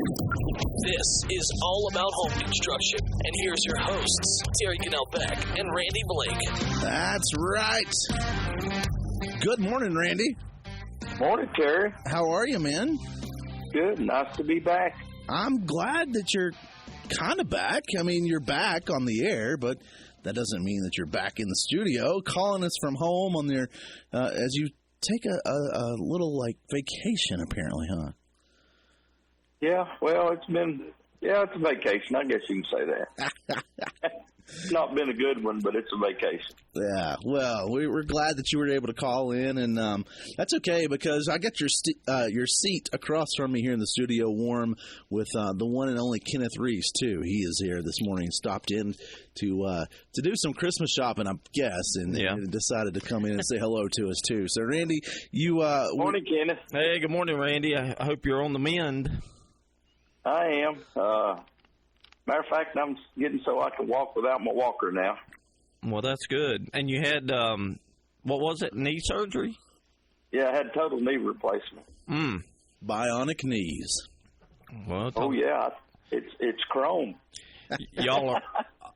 This is All About Home Construction, and here's your hosts, Terry Cannell-Beck and Randy Blake. That's right. Good morning, Randy. Morning, Terry. How are you, man? Good. Nice to be back. I'm glad that you're kind of back. I mean, you're back on the air, but that doesn't mean that you're back in the studio, calling us from home on your as you take a little like vacation, apparently, huh? Yeah. Well, it's a vacation. I guess you can say that. It's not been a good one, but it's a vacation. Yeah, well, we're glad that you were able to call in, and that's okay because I got your seat across from me here in the studio warm with the one and only Kenneth Reece, too. He is here this morning, stopped in to do some Christmas shopping, I guess, and decided to come in and say hello to us, too. So, Randy, you... morning, Kenneth. Hey, good morning, Randy. I hope you're on the mend. I am. Matter of fact, I'm getting so I can walk without my walker now. Well, that's good. And you had, what was it, knee surgery? Yeah, I had total knee replacement. Bionic knees. Well, yeah, it's chrome. Y'all are,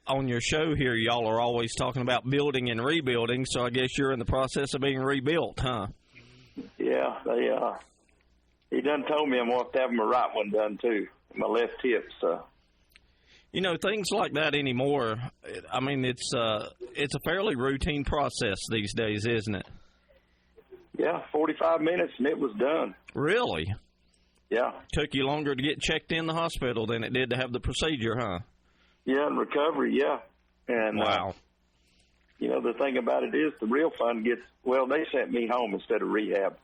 on your show here, y'all are always talking about building and rebuilding, so I guess you're in the process of being rebuilt, huh? Yeah, he done told me I'm going to have my right one done, too, my left hip, so... You know, things like that anymore, I mean, it's a fairly routine process these days, isn't it? Yeah, 45 minutes and it was done. Really? Yeah. Took you longer to get checked in the hospital than it did to have the procedure, huh? Yeah, and recovery, yeah. And wow. The thing about it is the real fun they sent me home instead of rehab.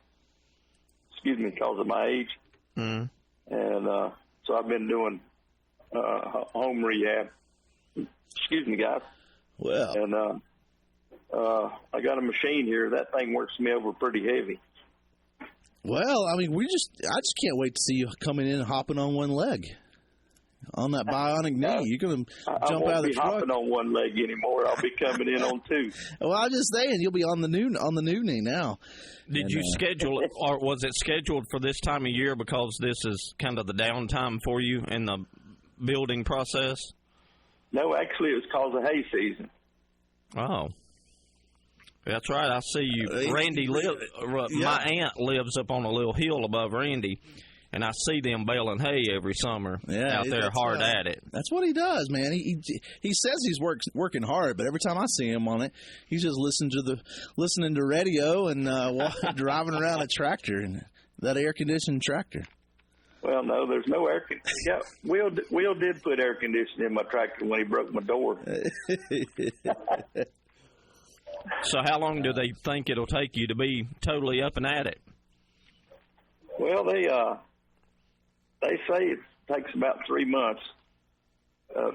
Excuse me, because of my age. Mm. And so I've been doing home rehab. Excuse me, guys. Well, and I got a machine here. That thing works me over pretty heavy. Well, I mean, I just can't wait to see you coming in and hopping on one leg on that bionic knee. You're going to jump out of the truck. I won't be hopping on one leg anymore. I'll be coming in on two. Well, I'm just saying you'll be on the new knee now. Did you schedule it, or was it scheduled for this time of year because this is kind of the downtime for you in the building process? No, actually, it was because of hay season. Oh, that's right. I see you. Randy, my aunt lives up on a little hill above Randy, and I see them baling hay every summer out there hard at it. That's what he does, man. He says he's working hard, but every time I see him on it, he's just listening to radio and driving around a tractor, and that air-conditioned tractor. Well, no, there's no air conditioning. Yeah, Will did put air conditioning in my tractor when he broke my door. So how long do they think it'll take you to be totally up and at it? Well, they say it takes about 3 months.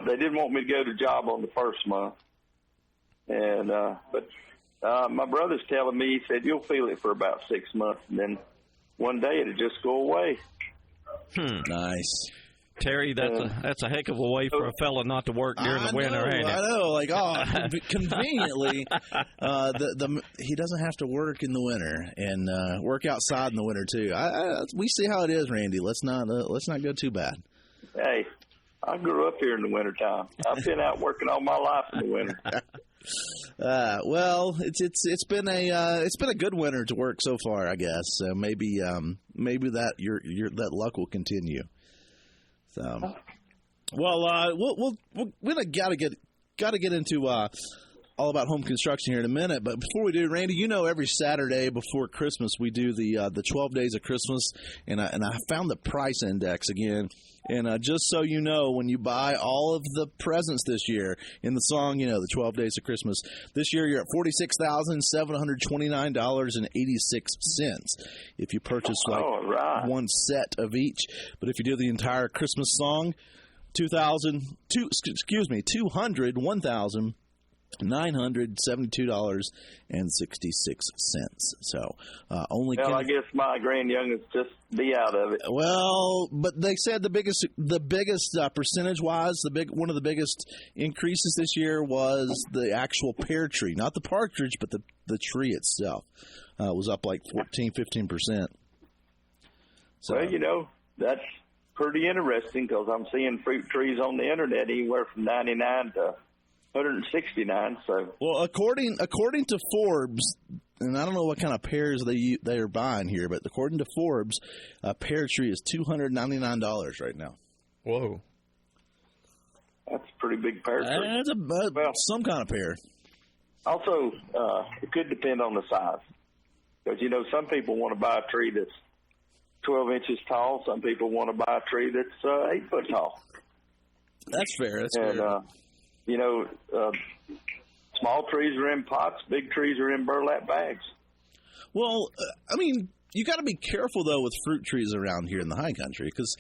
They didn't want me to go to job on the first month, but my brother's telling me, he said, you'll feel it for about 6 months, and then one day it'll just go away. Nice. Terry, that's a heck of a way for a fella not to work during the winter, ain't it? I know, conveniently, he doesn't have to work in the winter and work outside in the winter too. We see how it is, Randy. Let's not go too bad. Hey, I grew up here in the wintertime. I've been out working all my life in the winter. Well, it's been a good winter to work so far, I guess. So maybe that that luck will continue. So, well, we gotta get into all about home construction here in a minute. But before we do, Randy, every Saturday before Christmas we do the 12 days of Christmas, and I found the price index again. And just so you know, when you buy all of the presents this year in the song, the 12 Days of Christmas, this year you're at $46,729.86 if you purchase one set of each. But if you do the entire Christmas song, $272.66. So only. Well, I guess my grandyoungest just be out of it. Well, but they said the biggest percentage wise, one of the biggest increases this year was the actual pear tree, not the partridge, but the tree itself was up like 14-15%. So, well, that's pretty interesting because I'm seeing fruit trees on the internet anywhere from 99 to 169. So, well, according to Forbes, and I don't know what kind of pears they are buying here, but according to Forbes, a pear tree is $299 right now. Whoa, that's a pretty big pear tree. That's some kind of pear. Also, it could depend on the size, because some people want to buy a tree that's 12 inches tall. Some people want to buy a tree that's 8 foot tall. That's fair. Small trees are in pots. Big trees are in burlap bags. Well, you got to be careful though with fruit trees around here in the high country, because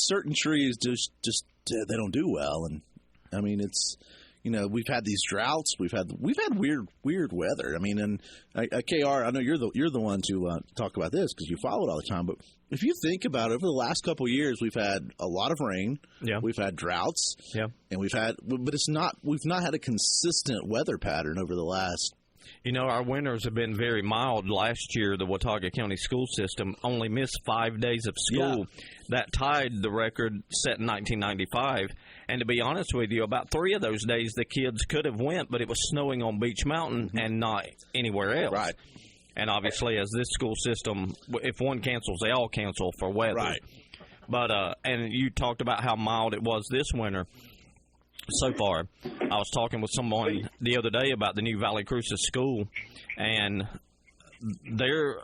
certain trees just they don't do well, and it's. We've had these droughts. We've had weird weather. And KR, I know you're the one to talk about this because you follow it all the time. But if you think about it, over the last couple of years, we've had a lot of rain. Yeah. We've had droughts. Yeah. And we've not had a consistent weather pattern over the last. Our winters have been very mild. Last year, the Watauga County school system only missed 5 days of school. Yeah. That tied the record set in 1995. And to be honest with you, about 3 of those days the kids could have went, but it was snowing on Beach Mountain and not anywhere else. Right. And obviously, as this school system, if one cancels, they all cancel for weather. Right. But and you talked about how mild it was this winter. So far, I was talking with someone the other day about the new Valley Cruces school, and they're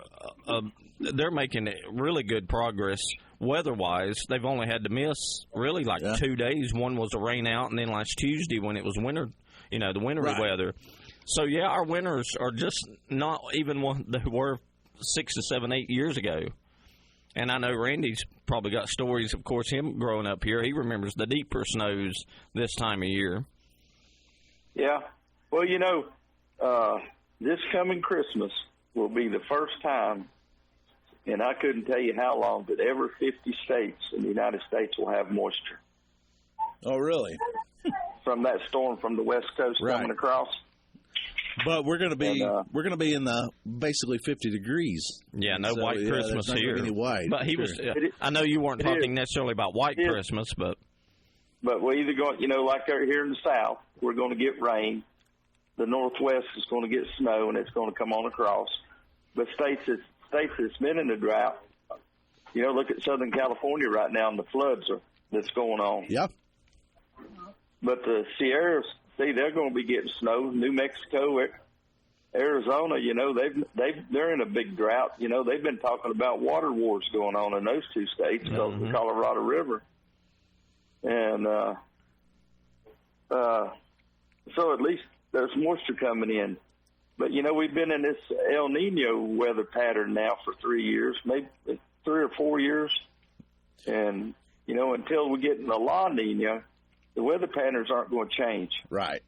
making really good progress weather-wise. They've only had to miss really 2 days. One was a rain out, and then last Tuesday when it was winter, the wintry weather. So yeah, our winters are just not even what they were 6 to 7, 8 years ago. And I know Randy's probably got stories, of course, him growing up here. He remembers the deeper snows this time of year. Yeah. Well, this coming Christmas will be the first time, and I couldn't tell you how long, but ever 50 states in the United States will have moisture. Oh, really? From that storm from the West Coast coming across. But we're going to be in the basically 50 degrees. Yeah, no white Christmas here. Any white. But he was. I know you weren't talking necessarily about white Christmas, but we're either going, like here in the South, we're going to get rain. The Northwest is going to get snow, and it's going to come on across. But states that's been in the drought, look at Southern California right now and the floods that's going on. Yep. But the Sierras. See, they're going to be getting snow. New Mexico, Arizona, they're in a big drought. They've been talking about water wars going on in those two states because of the Colorado River. And so at least there's moisture coming in. But, we've been in this El Nino weather pattern now for 3 years, maybe 3 or 4 years. And, until we get in the La Nina, the weather patterns aren't going to change. Right.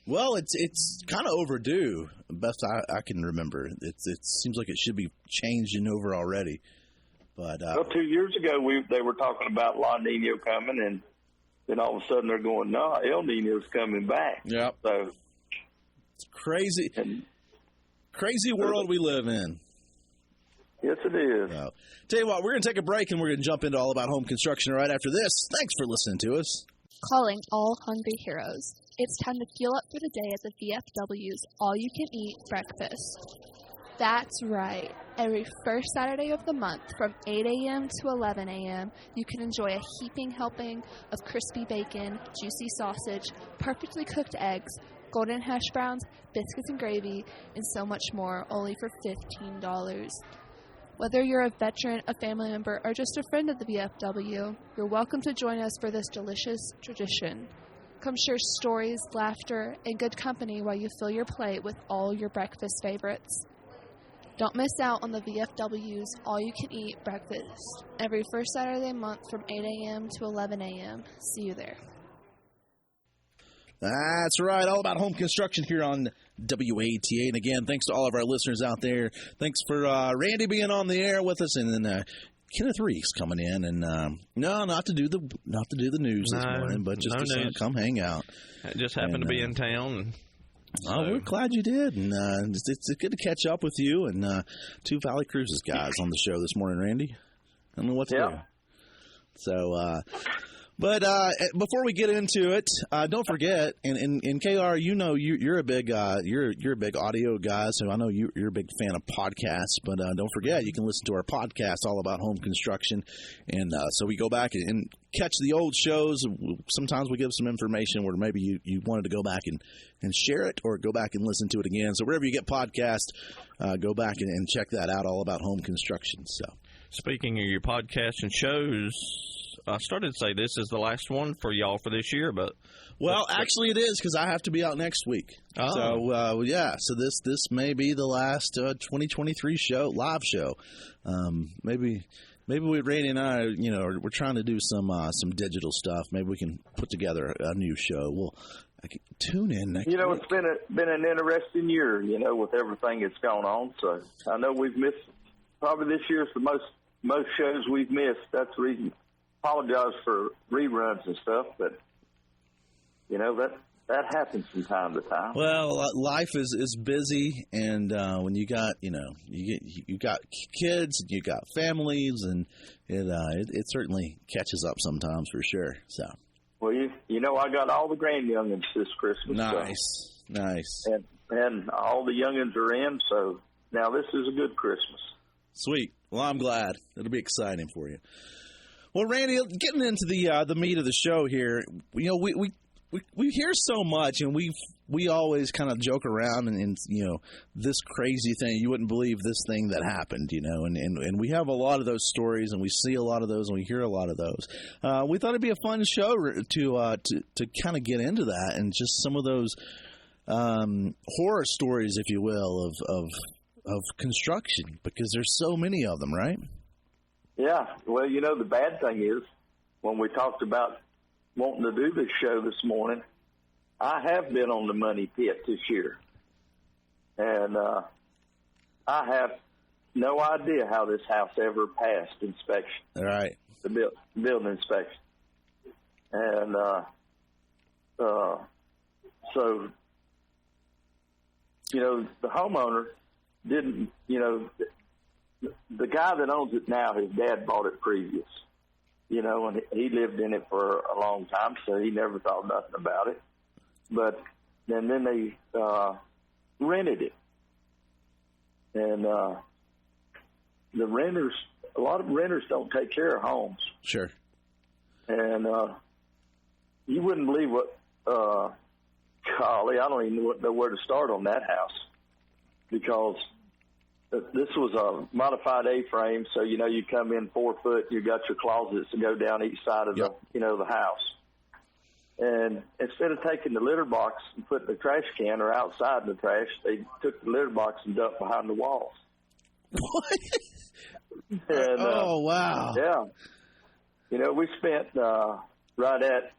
Well, it's kind of overdue, best I can remember. It seems like it should be changing over already. But 2 years ago, they were talking about La Nina coming, and then all of a sudden they're going, no, El Nino's coming back. Yep. So it's crazy. Crazy world we live in. Yes, it is. Tell you what, we're going to take a break, and we're going to jump into all about home construction right after this. Thanks for listening to us. Calling all hungry heroes. It's time to fuel up for the day at the VFW's all-you-can-eat breakfast. That's right. Every first Saturday of the month from 8 a.m. to 11 a.m., you can enjoy a heaping helping of crispy bacon, juicy sausage, perfectly cooked eggs, golden hash browns, biscuits and gravy, and so much more, only for $15. Whether you're a veteran, a family member, or just a friend of the VFW, you're welcome to join us for this delicious tradition. Come share stories, laughter, and good company while you fill your plate with all your breakfast favorites. Don't miss out on the VFW's all-you-can-eat breakfast every first Saturday of the month from 8 a.m. to 11 a.m. See you there. That's right. All about home construction here on WATA. And again, thanks to all of our listeners out there. Thanks for Randy being on the air with us, and then Kenneth Reece coming in. And not to do the news this morning, but just to come hang out. I just happened to be in town. We're glad you did, and it's good to catch up with you and two Valley Cruces guys on the show this morning, Randy. I don't know what to do. So, but before we get into it, don't forget, and KR, you're a big you're a big audio guy, so I know you're a big fan of podcasts. But don't forget, you can listen to our podcast all about home construction, and so we go back and catch the old shows. Sometimes we give some information where maybe you wanted to go back and share it, or go back and listen to it again. So wherever you get podcasts, go back and check that out, all about home construction. So speaking of your podcasts and shows, I started to say this is the last one for y'all for this year, but actually it is, because I have to be out next week. Oh. So so this may be the last 2023 live show. Maybe Randy and I, we're trying to do some digital stuff. Maybe we can put together a new show. Tune in next week. It's been an interesting year, with everything that's gone on. So I know we've missed, probably this year's the most shows we've missed. That's the reason. Apologize for reruns and stuff, but that happens from time to time. Well, life is busy, and when you got you got kids, you got families, and it certainly catches up sometimes for sure. So, well, I got all the grandyoungins this Christmas. Nice, and all the youngins are in. So now this is a good Christmas. Sweet. Well, I'm glad. It'll be exciting for you. Well, Randy, getting into the meat of the show here, we hear so much, and we always kind of joke around and this crazy thing, you wouldn't believe this thing that happened, and we have a lot of those stories, and we see a lot of those, and we hear a lot of those. We thought it'd be a fun show to kind of get into that, and just some of those horror stories, if you will, of construction, because there's so many of them, right? Yeah, well, the bad thing is, when we talked about wanting to do this show this morning, I have been on the money pit this year. And I have no idea how this house ever passed inspection. All right. The building inspection. And so, the homeowner didn't, the guy that owns it now, his dad bought it previous, and he lived in it for a long time, so he never thought nothing about it. But then they rented it. And the renters, a lot of renters don't take care of homes. Sure. And you wouldn't believe what, golly, I don't even know where to start on that house, because this was a modified A-frame, so you come in 4 foot. You got your closets to go down each side of the house. And instead of taking the litter box and putting the trash can or outside the trash, they took the litter box and dumped behind the walls. What? And, oh wow! Yeah, we spent right at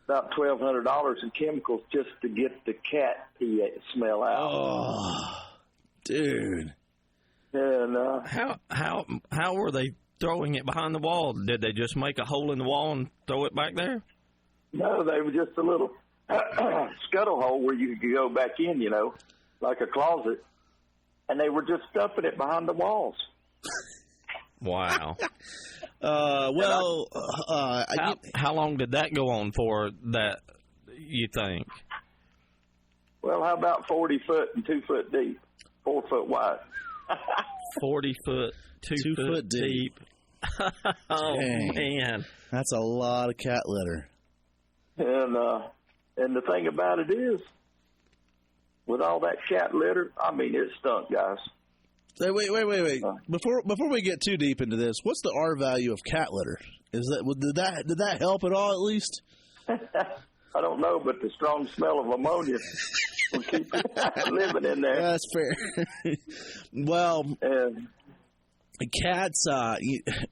about $1,200 in chemicals just to get the cat pee smell out. Oh. Dude. And how were they throwing it behind the wall? Did they just make a hole in the wall and throw it back there? No, they were just a little scuttle hole where you could go back in, like a closet. And they were just stuffing it behind the walls. Wow. How long did that go on for, that you think? Well, how about 40 foot and 2 foot deep? 4 foot wide. 40 foot, 2 foot deep. Oh, dang. Man. That's a lot of cat litter. And the thing about it is, with all that cat litter, it stunk, guys. Hey, wait. Before we get too deep into this, what's the R value of cat litter? Did that help at all, at least? I don't know, but the strong smell of ammonia will keep it living in there. That's fair. Well, cats,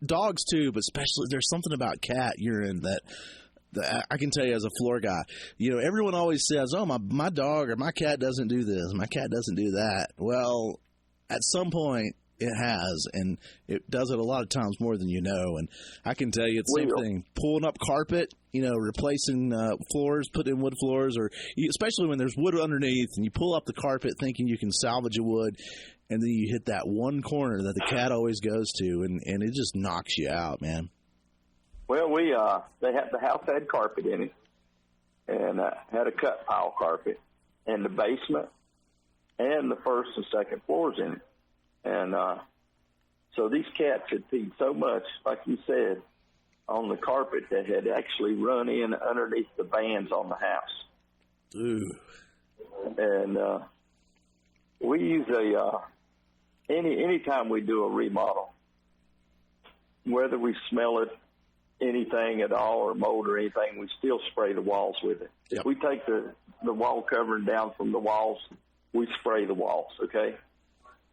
dogs too, but especially there's something about cat urine that I can tell you as a floor guy. Everyone always says, "Oh, my dog or my cat doesn't do this, my cat doesn't do that." Well, at some point it has, and it does it a lot of times more than you know. And I can tell you it's the same thing. Pulling up carpet, replacing floors, putting in wood floors, or especially when there's wood underneath, and you pull up the carpet thinking you can salvage a wood, and then you hit that one corner that the cat always goes to, and it just knocks you out, man. Well, the house had carpet in it, and had a cut pile carpet, and the basement, and the first and second floors in it, and so these cats had peed so much, like you said, on the carpet that had actually run in underneath the bands on the house. Ooh. And we use anytime we do a remodel, whether we smell it, anything at all, or mold or anything, we still spray the walls with it. Yep. If we take the wall covering down from the walls, we spray the walls, okay?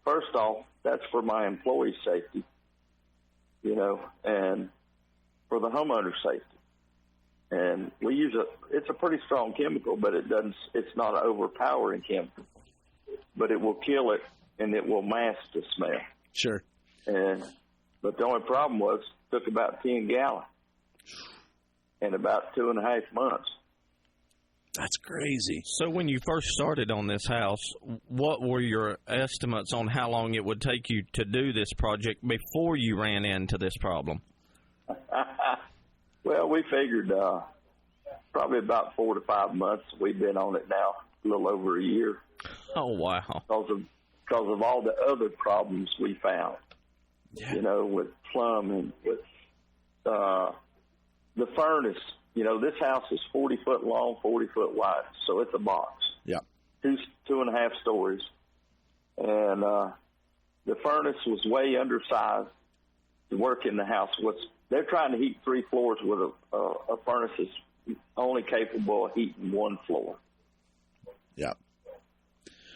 First off, that's for my employees' safety, and for the homeowner's safety. And we use it's a pretty strong chemical, but it's not an overpowering chemical, but it will kill it and it will mask the smell. Sure. But the only problem was it took about 10 gallons in about 2.5 months. That's crazy. So when you first started on this house, what were your estimates on how long it would take you to do this project before you ran into this problem? Well, we figured probably about 4 to 5 months. We've been on it now a little over a year. Oh, wow. Because of all the other problems we found, with plumbing, with the furnace. This house is 40 foot long, 40 foot wide, so it's a box. Yeah. 2.5 stories. And the furnace was way undersized to work in the house. They're trying to heat 3 floors with a furnace that's only capable of heating 1 floor. Yeah.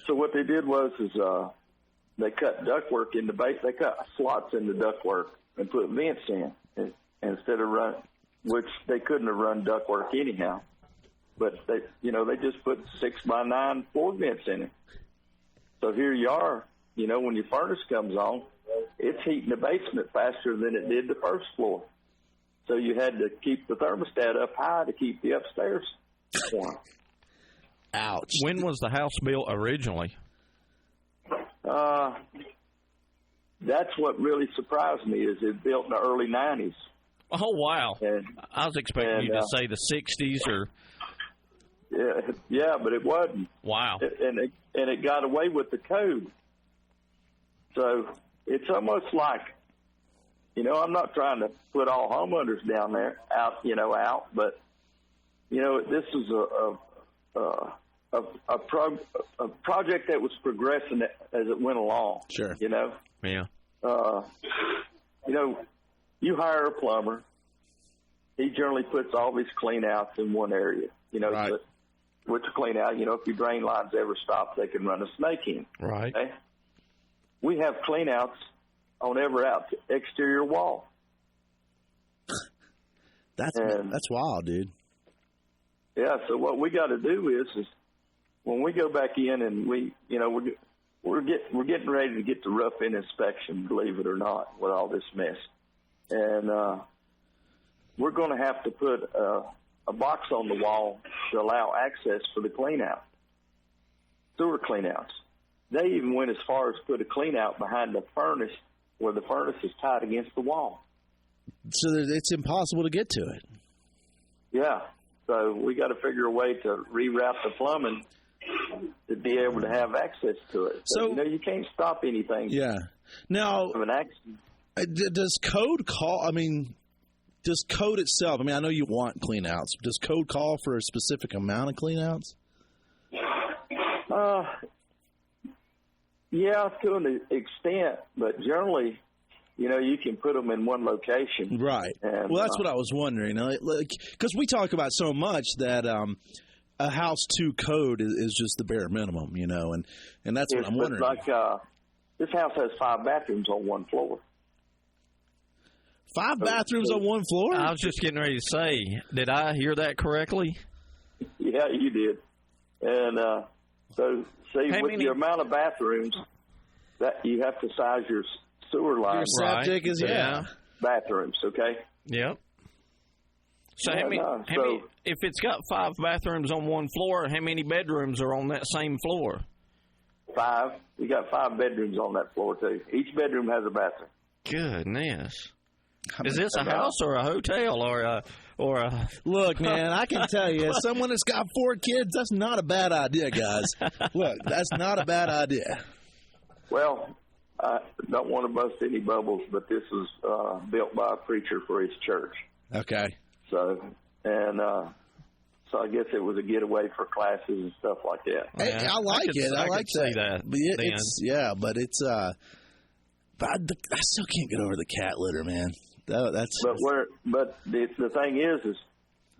So what they did was they cut ductwork in the base. They cut slots in the ductwork and put vents in instead of which they couldn't have run ductwork anyhow. But they just put 6x9 floor vents in it. So here you are, when your furnace comes on, it's heating the basement faster than it did the first floor. So you had to keep the thermostat up high to keep the upstairs warm. Ouch. When was the house built originally? That's what really surprised me is it built in the early 90s. Oh, wow. I was expecting you to say the 60s or... Yeah, but it wasn't. Wow. And it got away with the code. So it's almost like, I'm not trying to put all homeowners down there out, but, this is a project that was progressing as it went along. Sure. Yeah. You hire a plumber. He generally puts all these clean outs in one area, right. But with the clean out, if your drain lines ever stop, they can run a snake in. Right. Okay? We have clean outs on every exterior wall. That's wild, dude. Yeah. So what we got to do is when we go back in and we're getting ready to get the rough-in inspection, believe it or not, with all this mess. And we're going to have to put a box on the wall to allow access for the clean-out, sewer clean-outs. They even went as far as put a clean-out behind the furnace where the furnace is tied against the wall. So it's impossible to get to it. Yeah. So we got to figure a way to reroute the plumbing to be able to have access to it. So you can't stop anything. Yeah. Now, of an accident. Does code call? Does code itself? I know you want cleanouts. Does code call for a specific amount of cleanouts? Yeah, to an extent, but generally, you can put them in one location. Right. And, well, that's what I was wondering. Because we talk about so much that a house to code is just the bare minimum, and that's what I'm wondering. Like this house has 5 bathrooms on 1 floor. 5 bathrooms on 1 floor? I was just getting ready to say, did I hear that correctly? Yeah, you did. And so, with the amount of bathrooms, that you have to size your sewer line. Your septic is, bathrooms, okay? Yep. So, if it's got 5 bathrooms on 1 floor, how many bedrooms are on that same floor? 5. We got 5 bedrooms on that floor, too. Each bedroom has a bathroom. Goodness. Is this a house or a hotel or a Look, man, I can tell you, someone that's got 4 kids, that's not a bad idea, guys. Look, that's not a bad idea. Well, I don't want to bust any bubbles, but this was built by a preacher for his church. Okay. So I guess it was a getaway for classes and stuff like that. Hey, I like it. I like that. But I still can't get over the cat litter, man. But the thing is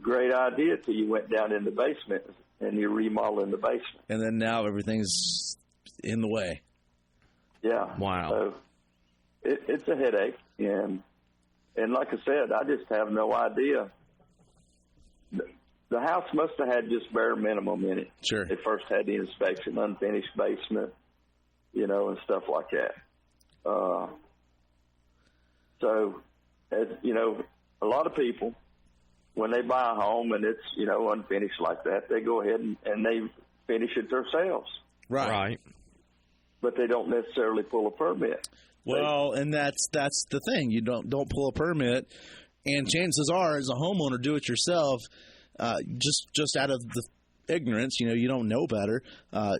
great idea till you went down in the basement and you're remodeling the basement. And then now everything's in the way. Yeah. Wow. So it's a headache, and like I said, I just have no idea. The house must have had just bare minimum in it. Sure. They first had the inspection, unfinished basement, and stuff like that. So, as a lot of people, when they buy a home and it's, unfinished like that, they go ahead and they finish it themselves. Right. But they don't necessarily pull a permit. Well, and that's the thing. You don't pull a permit, and chances are, as a homeowner, do it yourself. Just out of the ignorance, you don't know better.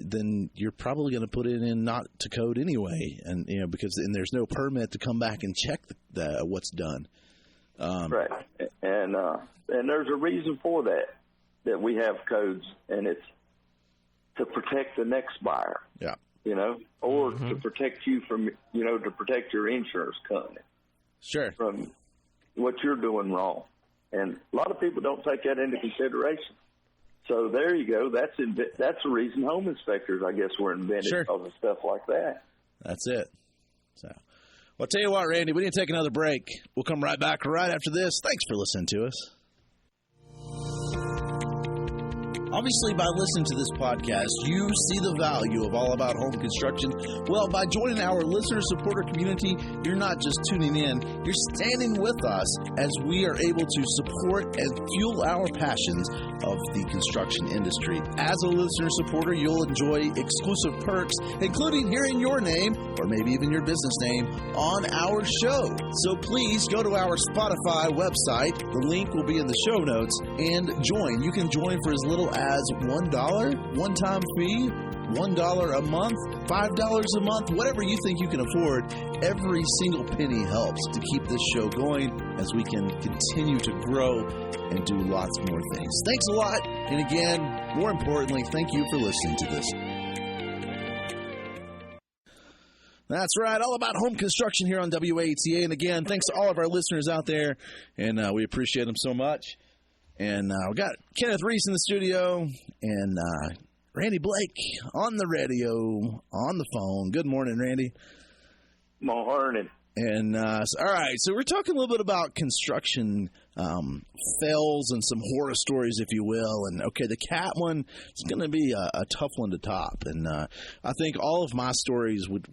Then you're probably going to put it in not to code anyway, and because there's no permit to come back and check what's done. Right, and there's a reason for that we have codes, and it's to protect the next buyer. Yeah. Or to protect you from, to protect your insurance company. Sure. From what you're doing wrong. And a lot of people don't take that into consideration. So there you go. That's the reason home inspectors, I guess, were invented, sure, because of stuff like that. That's it. So, well, I'll tell you what, Randy, we need to take another break. We'll come right back right after this. Thanks for listening to us. Obviously, by listening to this podcast, you see the value of All About Home Construction. Well, by joining our listener-supporter community, you're not just tuning in, you're standing with us as we are able to support and fuel our passions of the construction industry. As a listener-supporter, you'll enjoy exclusive perks, including hearing your name, or maybe even your business name, on our show. So please go to our Spotify website. The link will be in the show notes, and join. You can join for as little as $1 one-time fee, $1 a month, $5 a month, whatever you think you can afford. Every single penny helps to keep this show going as we can continue to grow and do lots more things. Thanks a lot. And again, more importantly, thank you for listening to this. That's right. All About Home Construction here on WATA. And again, thanks to all of our listeners out there. And we appreciate them so much. And we got Kenneth Reece in the studio and Randy Blake on the radio, on the phone. Good morning, Randy. Morning. And all right, so we're talking a little bit about construction fails and some horror stories, if you will. And okay, the cat one is going to be a tough one to top. And I think all of my stories would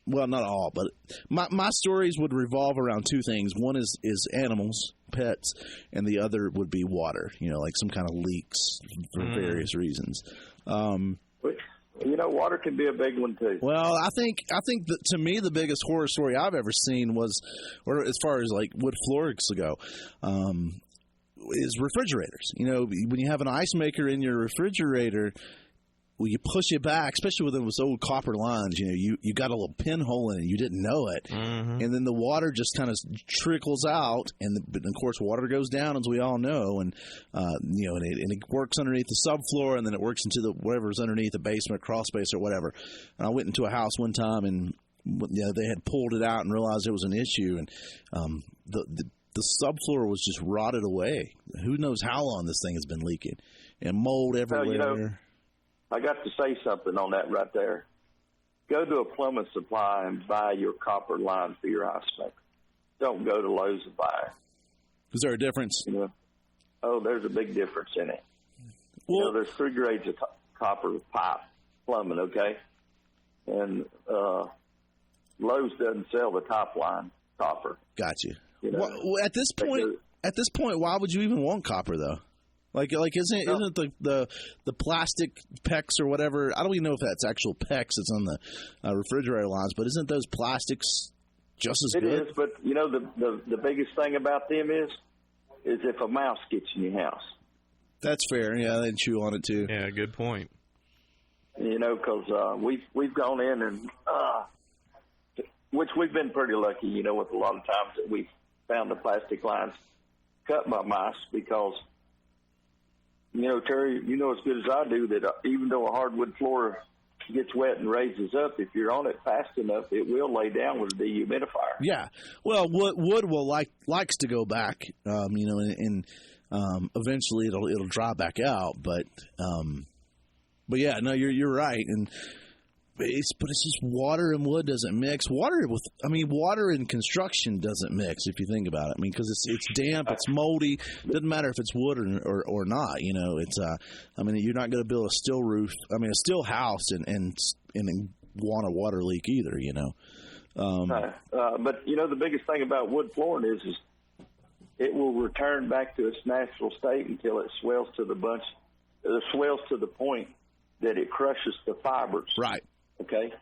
well, not all, but my stories would revolve around two things. One is animals, pets, and the other would be water, like some kind of leaks for various reasons. Water can be a big one too. Well, I think that to me the biggest horror story I've ever seen was, or as far as like wood floors go, is refrigerators. When you have an ice maker in your refrigerator, well, you push it back, especially with those old copper lines. You got a little pinhole in it, you didn't know it, and then the water just kind of trickles out, and of course water goes down, as we all know, and and it works underneath the subfloor, and then it works into the whatever's underneath the basement, crawl space, or whatever. And I went into a house one time, and they had pulled it out and realized there was an issue, and the subfloor was just rotted away. Who knows how long this thing has been leaking, and mold everywhere. I got to say something on that right there. Go to a plumbing supply and buy your copper line for your ice maker. Don't go to Lowe's and buy it. Is there a difference? Oh, there's a big difference in it. Well, there's 3 grades of copper pipe plumbing, okay? And Lowe's doesn't sell the top line copper. Got you. Well, at this point, why would you even want copper though? Like isn't the plastic PEX or whatever? I don't even know if that's actual PEX that's on the refrigerator lines, but isn't those plastics just as good. It is, but you know the biggest thing about them is if a mouse gets in your house. That's fair. Yeah, they chew on it too. Yeah, good point. You know, because we've gone in and which we've been pretty lucky. You know, with a lot of times that we found the plastic lines cut by mice because, you know, Terry, you know as good as I do that even though a hardwood floor gets wet and raises up, if you're on it fast enough, it will lay down with a dehumidifier. Yeah. Well, wood will likes to go back, you know, and eventually it'll dry back out. But yeah, no, you're right. And it's just water and wood doesn't mix. Water and construction doesn't mix if you think about it. I mean, because it's damp, it's moldy. Doesn't matter if it's wood or not. You know, it's you're not going to build a steel roof. I mean, a steel house and want a water leak either. You know. But you know, the biggest thing about wood flooring is it will return back to its natural state until it swells to the point that it crushes the fibers. Right. Okay.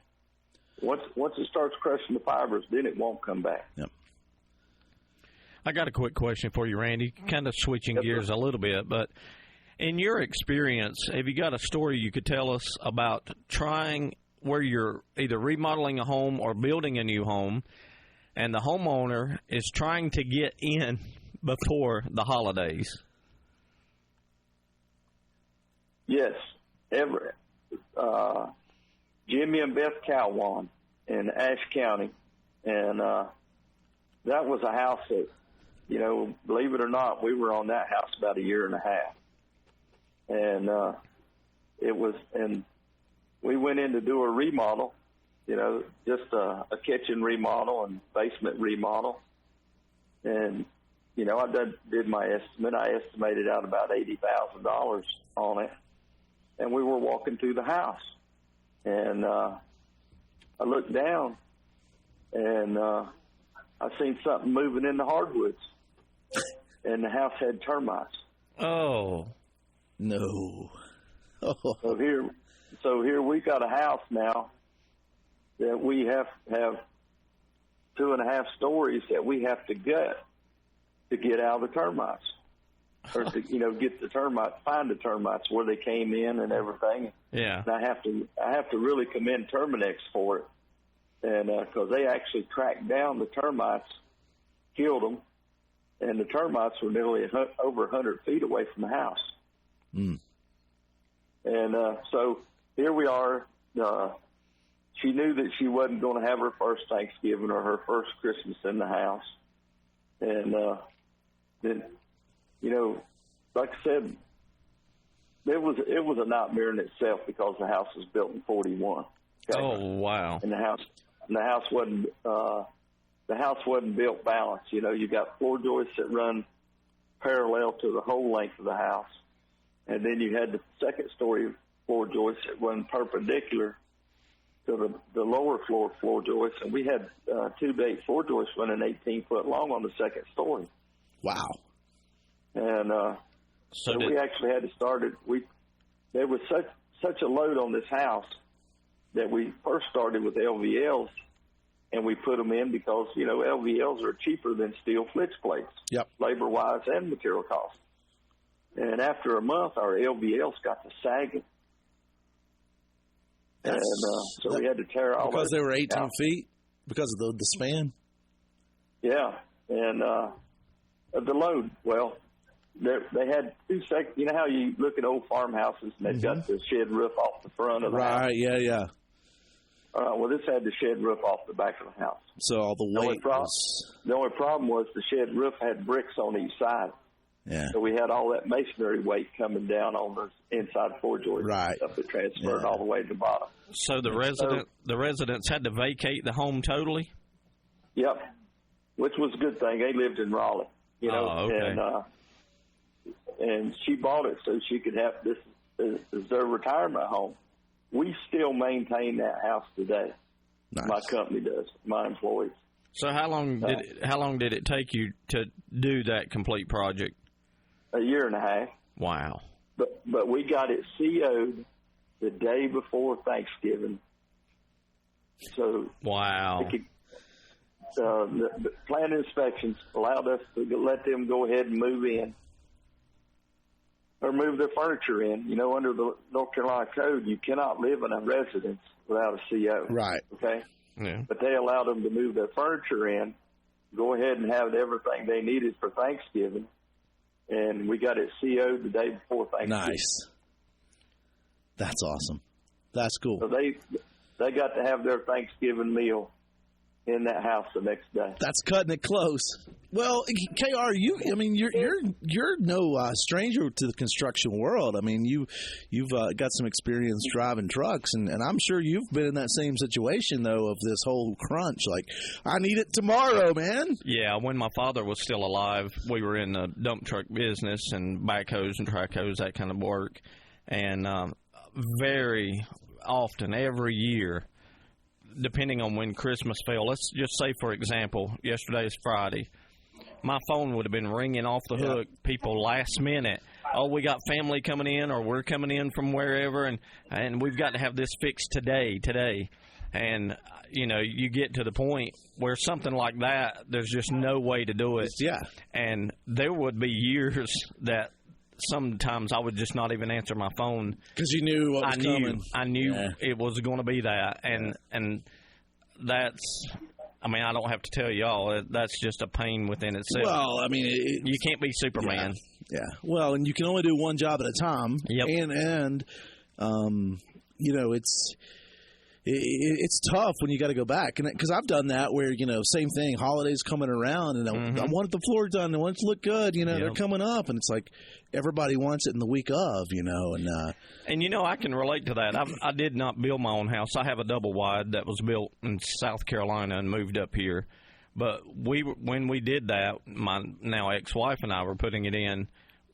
Once it starts crushing the fibers, then it won't come back. Yep. I got a quick question for you, Randy. Kind of switching gears a little bit, but in your experience, have you got a story you could tell us about trying where you're either remodeling a home or building a new home, and the homeowner is trying to get in before the holidays? Yes. Jimmy and Beth Calwan in Ashe County, and that was a house that, you know, believe it or not, we were on that house about a year and a half, and and we went in to do a remodel, you know, just a kitchen remodel and basement remodel, and you know, I did my estimate. I estimated out about $80,000 on it, and we were walking through the house. And I looked down, and I seen something moving in the hardwoods, and the house had termites. Oh, no! Oh. So here we got a house now that we have 2.5 stories that we have to gut to get out of the termites, or to, you know, get the termites, find the termites where they came in and everything. Yeah. And I have to really commend Terminex for it, and because they actually tracked down the termites, killed them, and the termites were nearly over 100 feet away from the house. Mm. And so here we are. She knew that she wasn't going to have her first Thanksgiving or her first Christmas in the house, and then, you know, like I said, it was a nightmare in itself because the house was built in 41. Okay? Oh, wow! And the house wasn't built balanced. You know, you got floor joists that run parallel to the whole length of the house, and then you had the second story floor joists that run perpendicular to the lower floor joists, and we had 2-bay floor joists running 18 foot long on the second story. Wow. And so we actually had to start it. There was such a load on this house that we first started with LVLs, and we put them in because, you know, LVLs are cheaper than steel flitch plates, yep, labor-wise and material costs. And after a month, our LVLs got to sagging. And so we had to tear all because they were 18 out. feet because of the span. Yeah, and the load. Well, they had 2 seconds. You know how you look at old farmhouses and they've got the shed roof off the front of the house? Right. Yeah. Well, this had the shed roof off the back of the house. So all the weight The only problem was the shed roof had bricks on each side. Yeah. So we had all that masonry weight coming down on the inside floor joists. Right. Stuff that transferred all the way to the bottom. So the residents had to vacate the home totally? Yep. Which was a good thing. They lived in Raleigh, you know. Oh, okay. And she bought it so she could have this as their retirement home. We still maintain that house today. Nice. My company does, my employees. So how long did it take you to do that complete project? A year and a half. Wow. But we got it CO'd the day before Thanksgiving. So wow. the plant inspections allowed us to let them go ahead and move in or move their furniture in. You know, under the North Carolina code, you cannot live in a residence without a CO. Right. Okay? Yeah. But they allowed them to move their furniture in, go ahead and have everything they needed for Thanksgiving, and we got it CO'd the day before Thanksgiving. Nice. That's awesome. That's cool. So they got to have their Thanksgiving meal in that house the next day. That's cutting it close. Well, KR, you're no stranger to the construction world. I mean, you've got some experience driving trucks, and I'm sure you've been in that same situation though of this whole crunch. Like, I need it tomorrow, man. Yeah, when my father was still alive, we were in the dump truck business and backhoes and trackhoes, that kind of work, and very often, every year, depending on when Christmas fell, let's just say, for example, yesterday is Friday. My phone would have been ringing off the hook, people last minute. Oh, we got family coming in, or we're coming in from wherever, and we've got to have this fixed today. And, you know, you get to the point where something like that, there's just no way to do it. Yeah. And there would be years that sometimes I would just not even answer my phone because you knew what was coming. I knew it was going to be that, and that's. I mean, I don't have to tell y'all. That's just a pain within itself. Well, I mean, you can't be Superman. Yeah. Well, and you can only do one job at a time. Yep. And you know, it's tough when you got to go back, and because I've done that where, you know, same thing, holidays coming around, and I wanted the floor done, I want it to look good, you know, they're coming up, and it's like everybody wants it in the week of, you know, and you know, I can relate to that. I did not build my own house. I have a double wide that was built in South Carolina and moved up here, but when we did that, my now ex-wife and I were putting it in.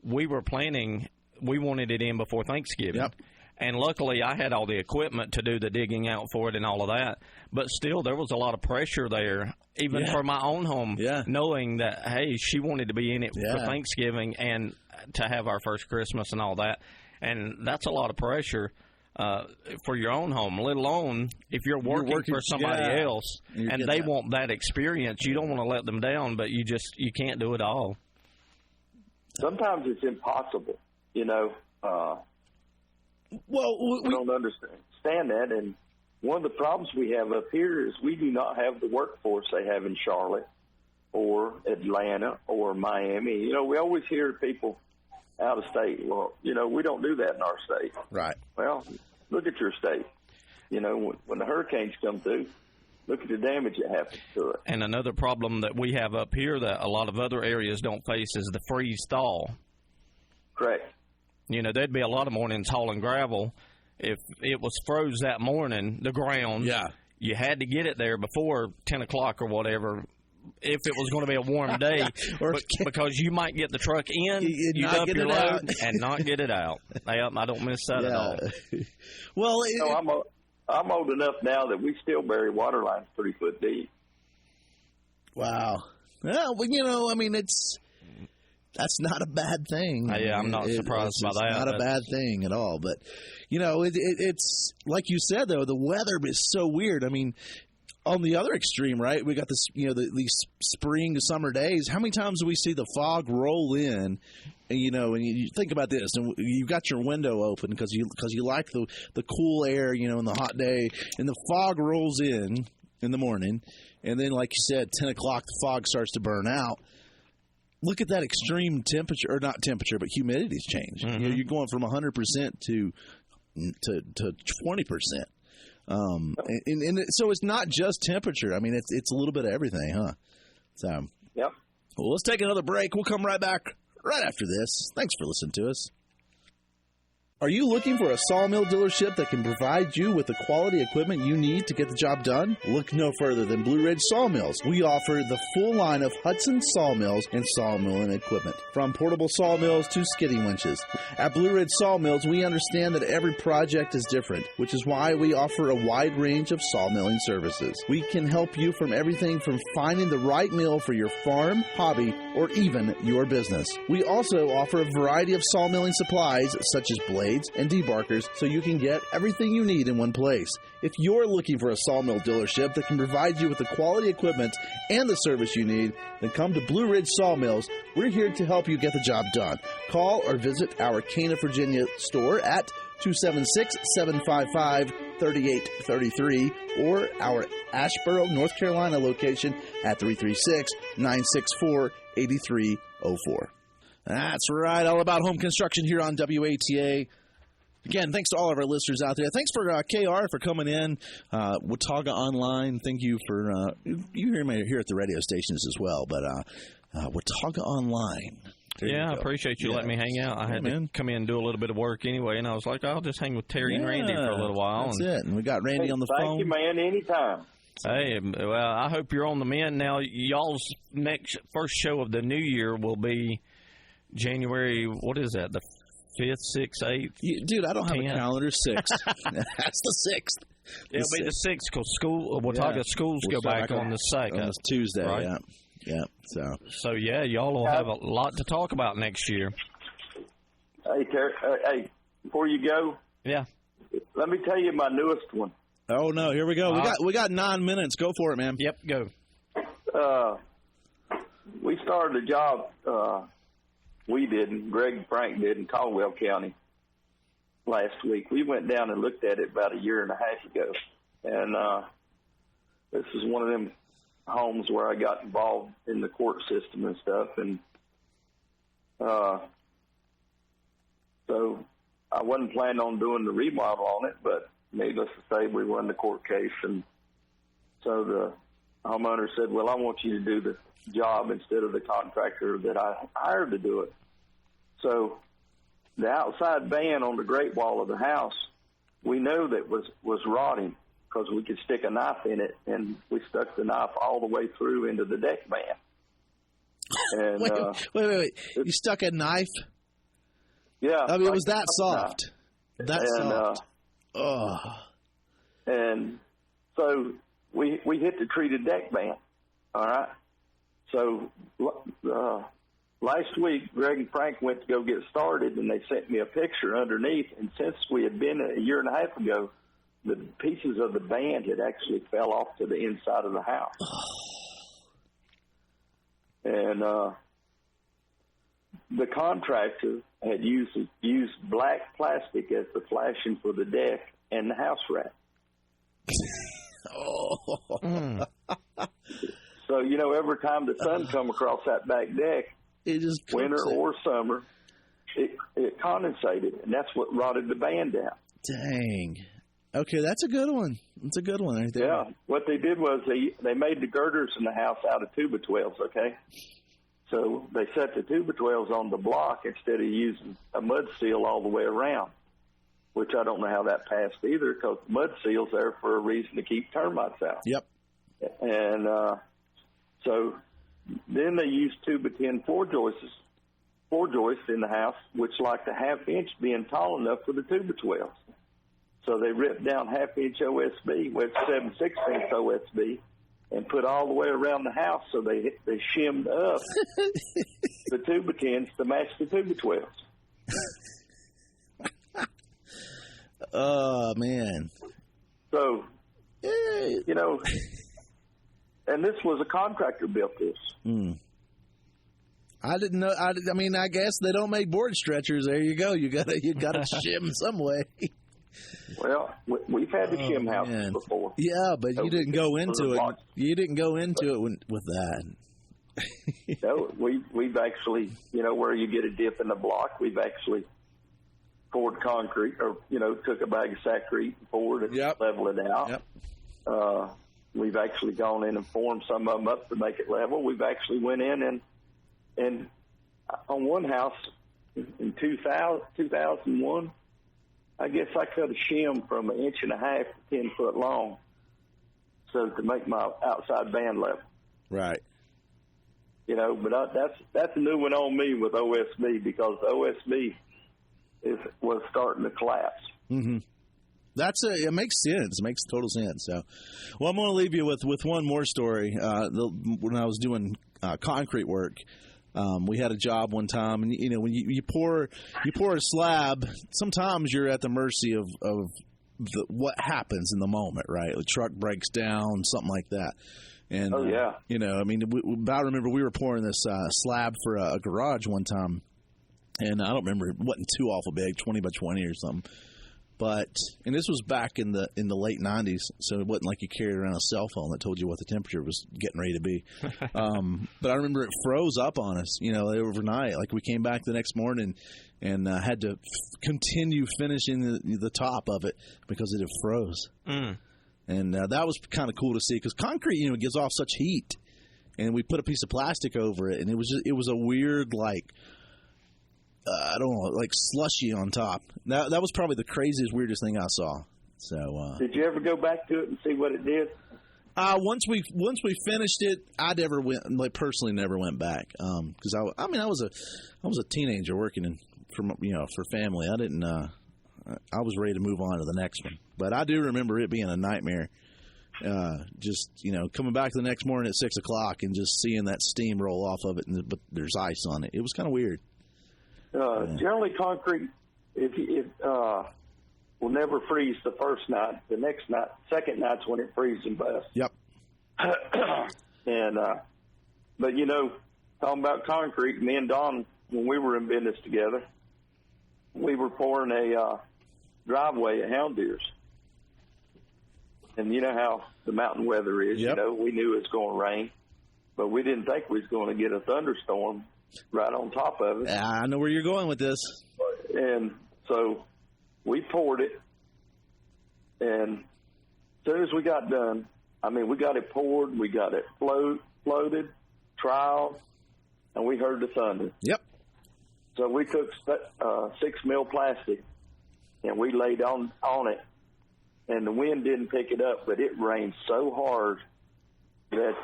We were planning. We wanted it in before Thanksgiving. Yep. And luckily, I had all the equipment to do the digging out for it and all of that. But still, there was a lot of pressure there, even for my own home, knowing that, hey, she wanted to be in it for Thanksgiving and to have our first Christmas and all that. And that's a lot of pressure for your own home, let alone if you're working for somebody else and they want that experience. You don't want to let them down, but you can't do it all. Sometimes it's impossible, you know. Well, we don't understand that, and one of the problems we have up here is we do not have the workforce they have in Charlotte or Atlanta or Miami. You know, we always hear people out of state. Well, you know, we don't do that in our state. Right. Well, look at your state. You know, when the hurricanes come through, look at the damage that happens to it. And another problem that we have up here that a lot of other areas don't face is the freeze-thaw. Correct. You know, there'd be a lot of mornings hauling gravel. If it was froze that morning, the ground, you had to get it there before 10 o'clock or whatever, if it was going to be a warm day, because you might get the truck in, you dump your load, and not get it out. I don't miss that at all. Well, you know, I'm old enough now that we still bury water lines 3 foot deep. Wow. Well, you know, I mean, that's not a bad thing. Yeah, I'm not surprised by that. It's not a bad thing at all. But, you know, it's like you said, though, the weather is so weird. I mean, on the other extreme, right, we got this, you know, these spring to summer days. How many times do we see the fog roll in? And, you know, and you think about this, and you've got your window open because you like the cool air, you know, in the hot day, and the fog rolls in the morning, and then, like you said, 10 o'clock, the fog starts to burn out. Look at that extreme temperature, or not temperature, but humidity's changed. You know, you're going from 100% to 20%. And so it's not just temperature. I mean, it's a little bit of everything, huh? So, yep. Well, let's take another break. We'll come right back right after this. Thanks for listening to us. Are you looking for a sawmill dealership that can provide you with the quality equipment you need to get the job done? Look no further than Blue Ridge Sawmills. We offer the full line of Hudson sawmills and sawmilling equipment, from portable sawmills to skidding winches. At Blue Ridge Sawmills, we understand that every project is different, which is why we offer a wide range of sawmilling services. We can help you from everything from finding the right mill for your farm, hobby, or even your business. We also offer a variety of sawmilling supplies such as blades, blades, and debarkers so you can get everything you need in one place. If you're looking for a sawmill dealership that can provide you with the quality equipment and the service you need, then come to Blue Ridge Sawmills. We're here to help you get the job done. Call or visit our Cana, Virginia store at 276-755-3833 or our Asheboro, North Carolina location at 336-964-8304. That's right, all about home construction here on WATA. Again, thanks to all of our listeners out there. Thanks for KR for coming in. Watauga Online, thank you for you hear me here at the radio stations as well, but Watauga Online. I appreciate you letting me hang out. I had to come in and do a little bit of work anyway, and I was like, I'll just hang with Terry and Randy for a little while. That's it. And we got Randy on the phone. Thank you, man. Anytime. Hey, well, I hope you're on the mend now. Y'all's first show of the new year will be January, what is that, the 5th, 6th, 8th? Dude, I don't 10th? Have a calendar. 6th. That's the 6th. It'll be the 6th because Watauga schools go back on the 2nd. On Tuesday, right? Yeah. So y'all will have a lot to talk about next year. Hey, Terry, before you go, let me tell you my newest one. Oh no, here we go. We got 9 minutes. Go for it, man. Yep, go. We started a job. We didn't. Greg and Frank did in Caldwell County last week. We went down and looked at it about a year and a half ago, and this is one of them homes where I got involved in the court system and stuff, and so I wasn't planning on doing the remodel on it, but needless to say, we won the court case, and so the homeowner said, well, I want you to do the job instead of the contractor that I hired to do it. So the outside band on the great wall of the house, we know that was rotting, because we could stick a knife in it, and we stuck the knife all the way through into the deck band. And, wait. You stuck a knife? Yeah. I mean, it was that soft. Soft. And so we hit the treated deck band, all right? So last week, Greg and Frank went to go get started, and they sent me a picture underneath, and since we had been a year and a half ago, the pieces of the band had actually fell off to the inside of the house. And the contractor had used black plastic as the flashing for the deck and the house wrap. So, every time the sun come across that back deck, it just winter or summer, it condensated, and that's what rotted the band out. Dang. Okay, that's a good one. That's a good one right there. Yeah, what they did was they made the girders in the house out of 2x12s, okay? So they set the 2x12s on the block instead of using a mud seal all the way around, which I don't know how that passed either, because mud seal's there for a reason to keep termites out. Yep. And so then they used 2x10 floor joists in the house, which like the half-inch being tall enough for the 2x12s. So they ripped down half-inch OSB with 7/16 OSB and put all the way around the house, so they shimmed up the 2x10s to match the 2x12s. Oh, man. So, and this was a contractor built this. I didn't know. I mean, I guess they don't make board stretchers. There you go. You gotta shim some way. Well, we've had the shim houses before. Yeah, but you didn't go into it. You didn't go into it with that. No, we've actually, where you get a dip in the block, we've actually poured concrete, or took a bag of Saccrete and poured it, level it out. Yep. We've actually gone in and formed some of them up to make it level. We've actually went in and on one house in 2001. I guess I cut a shim from 1.5 inches to 10 foot long, so to make my outside band level. Right. But that's a new one on me with OSB, because OSB was starting to collapse. Mm-hmm. It makes sense. It makes total sense. So, well, I'm going to leave you with one more story. When I was doing concrete work, We had a job one time, and when you pour a slab, sometimes you're at the mercy of what happens in the moment, right? The truck breaks down, something like that. And I remember we were pouring this slab for a garage one time, and I don't remember, it wasn't too awful big, 20 by 20 or something. And this was back in the late 90s, so it wasn't like you carried around a cell phone that told you what the temperature was getting ready to be. But I remember it froze up on us, overnight. Like we came back the next morning and had to continue finishing the top of it because it had froze. And that was kind of cool to see because concrete, gives off such heat. And we put a piece of plastic over it, and it was a weird, like, I don't know, like slushy on top. That was probably the craziest, weirdest thing I saw. So, did you ever go back to it and see what it did? Once we finished it, I never went, like personally, never went back. Because I was a teenager working for family. I didn't. I was ready to move on to the next one. But I do remember it being a nightmare. Just coming back the next morning at 6 o'clock and just seeing that steam roll off of it, but there's ice on it. It was kind of weird. Generally, concrete will never freeze the first night. The next night, second night's when it freezes and busts. Yep. And but talking about concrete, me and Don, when we were in business together, we were pouring a driveway at Hound Deer's. And you know how the mountain weather is. Yep. We knew it was going to rain, but we didn't think we was going to get a thunderstorm right on top of it. I know where you're going with this. And so we poured it, and as soon as we got done, we got it poured, we got it floated, trialed, and we heard the thunder. Yep. So we took 6 mil plastic, and we laid on it, and the wind didn't pick it up, but it rained so hard that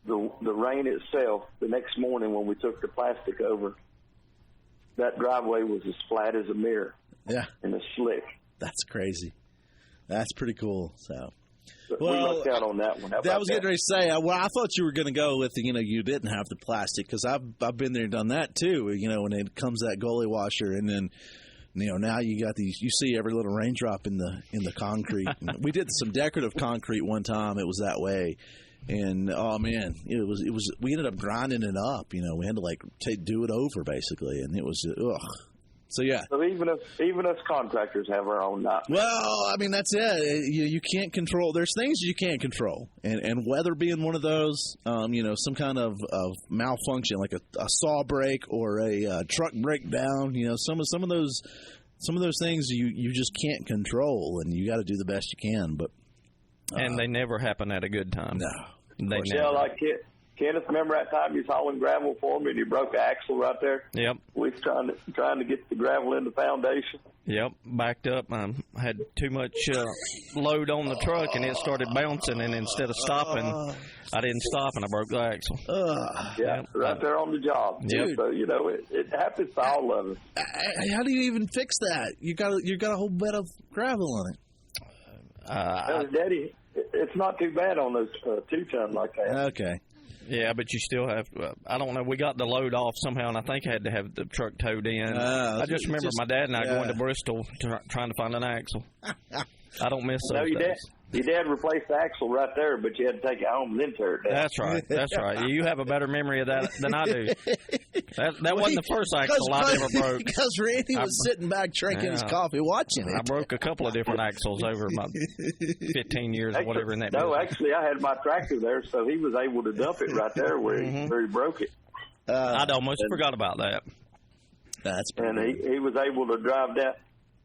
the rain itself, the next morning when we took the plastic over, that driveway was as flat as a mirror. Yeah. And as slick. That's crazy. That's pretty cool. So, we lucked out on that one. I was getting ready to say, I thought you were going to go with, you didn't have the plastic, because I've been there and done that too, when it comes that gully washer, and then, now you got these, you see every little raindrop in the concrete. We did some decorative concrete one time. It was that way. And oh man, it was. We ended up grinding it up. We had to do it over basically, and it was ugh. So yeah. So even us contractors have our own knot. Well, that's it. You can't control. There's things you can't control, and weather being one of those. Some kind of malfunction, like a saw break or a truck breakdown. Some of those things you just can't control, and you got to do the best you can. But and they never happen at a good time. No. Like Kenneth, remember that time you was hauling gravel for me and you broke the axle right there? Yep. We was trying to get the gravel in the foundation. Yep, backed up. I had too much load on the truck, and it started bouncing, and instead of stopping, I didn't stop, and I broke the axle. Right there on the job. Dude. So, it happens to all of us. How do you even fix that? You got a whole bed of gravel on it. Daddy, it's not too bad on those 2-ton like that. Okay. Yeah, but you still have, I don't know, we got the load off somehow, and I think I had to have the truck towed in. I just remember my dad and I going to Bristol trying to find an axle. I don't miss those days. Your dad replaced the axle right there, but you had to take it home and then tear it down. That's right. You have a better memory of that than I do. That wasn't the first axle I ever broke. Because Randy was sitting back drinking his coffee watching it. I broke a couple of different axles over my 15 years or whatever in that business. Actually, I had my tractor there, so he was able to dump it right there where he broke it. I'd almost forgot about that. That's and he was able to drive that.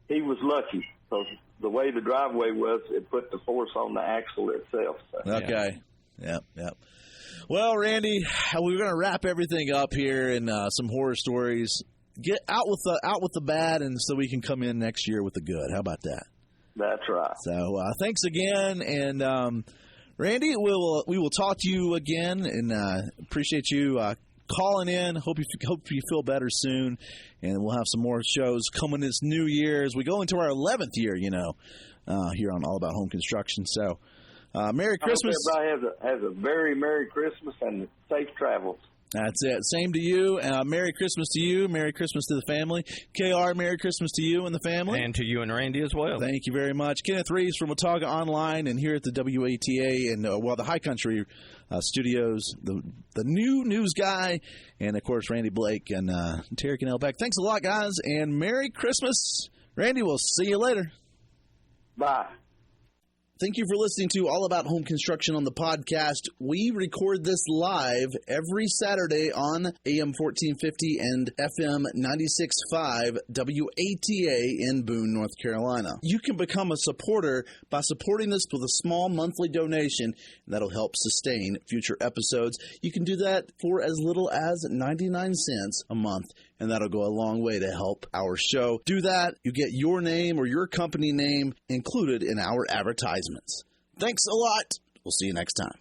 He was lucky because the way the driveway was, it put the force on the axle itself. So. Okay. Yep. Well, Randy, we're going to wrap everything up here in some horror stories. Get out with the bad, and so we can come in next year with the good. How about that? That's right. So thanks again, and Randy, we will talk to you again, and appreciate you calling in. Hope you feel better soon, and we'll have some more shows coming this new year as we go into our 11th year. Here on All About Home Construction. So, Merry Christmas! I hope everybody has a very Merry Christmas and safe travels. That's it. Same to you. Merry Christmas to you. Merry Christmas to the family. KR, Merry Christmas to you and the family. And to you and Randy as well. Thank you very much. Kenneth Reece from WataugaOnline and here at the WATA and, the High Country Studios, the new news guy, and, of course, Randy Blake and Terry Cannell Beck. Thanks a lot, guys, and Merry Christmas. Randy, we'll see you later. Bye. Thank you for listening to All About Home Construction on the podcast. We record this live every Saturday on AM 1450 and FM 96.5 WATA in Boone, North Carolina. You can become a supporter by supporting us with a small monthly donation. That'll help sustain future episodes. You can do that for as little as 99 cents a month, and that'll go a long way to help our show. Do that, you get your name or your company name included in our advertisements. Thanks a lot. We'll see you next time.